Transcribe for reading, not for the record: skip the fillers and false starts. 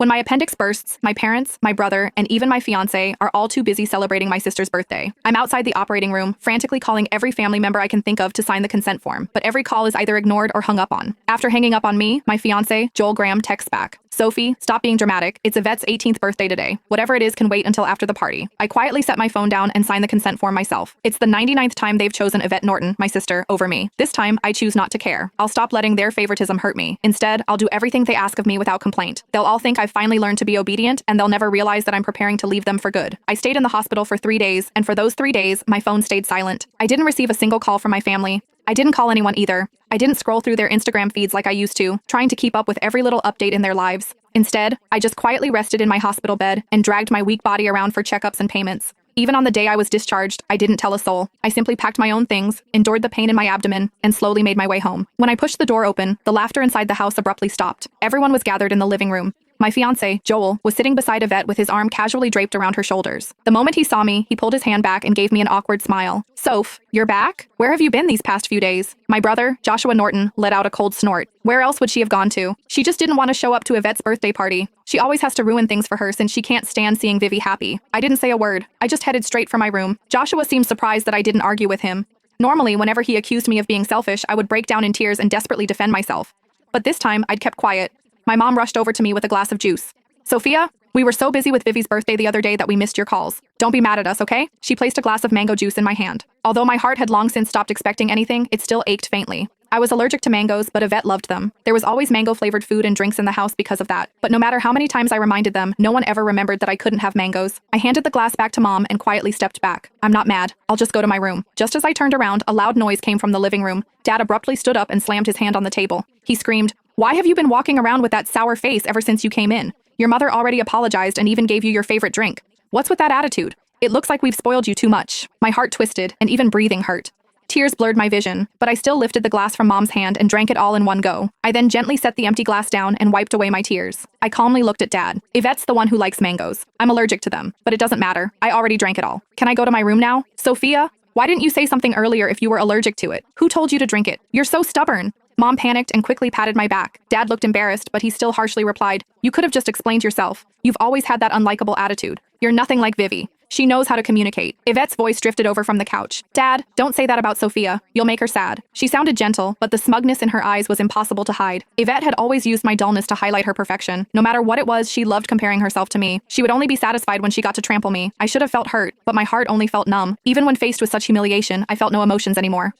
When my appendix bursts, my parents, my brother, and even my fiancé are all too busy celebrating my sister's birthday. I'm outside the operating room, frantically calling every family member I can think of to sign the consent form, but every call is either ignored or hung up on. After hanging up on me, my fiancé, Joel Graham, texts back. Sophie, stop being dramatic. It's Yvette's 18th birthday today. Whatever it is can wait until after the party. I quietly set my phone down and sign the consent form myself. It's the 99th time they've chosen Yvette Norton, my sister, over me. This time, I choose not to care. I'll stop letting their favoritism hurt me. Instead, I'll do everything they ask of me without complaint. They'll all think I've finally learned to be obedient, and they'll never realize that I'm preparing to leave them for good. I stayed in the hospital for 3 days, and for those 3 days, my phone stayed silent. I didn't receive a single call from my family. I didn't call anyone either. I didn't scroll through their Instagram feeds like I used to, trying to keep up with every little update in their lives. Instead, I just quietly rested in my hospital bed and dragged my weak body around for checkups and payments. Even on the day I was discharged, I didn't tell a soul. I simply packed my own things, endured the pain in my abdomen, and slowly made my way home. When I pushed the door open, the laughter inside the house abruptly stopped. Everyone was gathered in the living room. My fiancé, Joel, was sitting beside Yvette with his arm casually draped around her shoulders. The moment he saw me, he pulled his hand back and gave me an awkward smile. "Soph, you're back? Where have you been these past few days?" My brother, Joshua Norton, let out a cold snort. Where else would she have gone to? She just didn't want to show up to Yvette's birthday party. She always has to ruin things for her since she can't stand seeing Vivi happy. I didn't say a word. I just headed straight for my room. Joshua seemed surprised that I didn't argue with him. Normally, whenever he accused me of being selfish, I would break down in tears and desperately defend myself. But this time, I'd kept quiet. My mom rushed over to me with a glass of juice. "Sophia, we were so busy with Vivi's birthday the other day that we missed your calls. Don't be mad at us, okay?" She placed a glass of mango juice in my hand. Although my heart had long since stopped expecting anything, it still ached faintly. I was allergic to mangoes, but Yvette loved them. There was always mango-flavored food and drinks in the house because of that. But no matter how many times I reminded them, no one ever remembered that I couldn't have mangoes. I handed the glass back to Mom and quietly stepped back. "I'm not mad. I'll just go to my room." Just as I turned around, a loud noise came from the living room. Dad abruptly stood up and slammed his hand on the table. He screamed, "Why have you been walking around with that sour face ever since you came in? Your mother already apologized and even gave you your favorite drink. What's with that attitude? It looks like we've spoiled you too much." My heart twisted, and even breathing hurt. Tears blurred my vision, but I still lifted the glass from Mom's hand and drank it all in one go. I then gently set the empty glass down and wiped away my tears. I calmly looked at Dad. "Yvette's the one who likes mangoes. I'm allergic to them, but it doesn't matter. I already drank it all. Can I go to my room now? Sophia, why didn't you say something earlier if you were allergic to it? Who told you to drink it? You're so stubborn." Mom panicked and quickly patted my back. Dad looked embarrassed, but he still harshly replied, "You could have just explained yourself. You've always had that unlikable attitude. You're nothing like Vivi. She knows how to communicate." Yvette's voice drifted over from the couch. "Dad, don't say that about Sophia. You'll make her sad." She sounded gentle, but the smugness in her eyes was impossible to hide. Yvette had always used my dullness to highlight her perfection. No matter what it was, she loved comparing herself to me. She would only be satisfied when she got to trample me. I should have felt hurt, but my heart only felt numb. Even when faced with such humiliation, I felt no emotions anymore.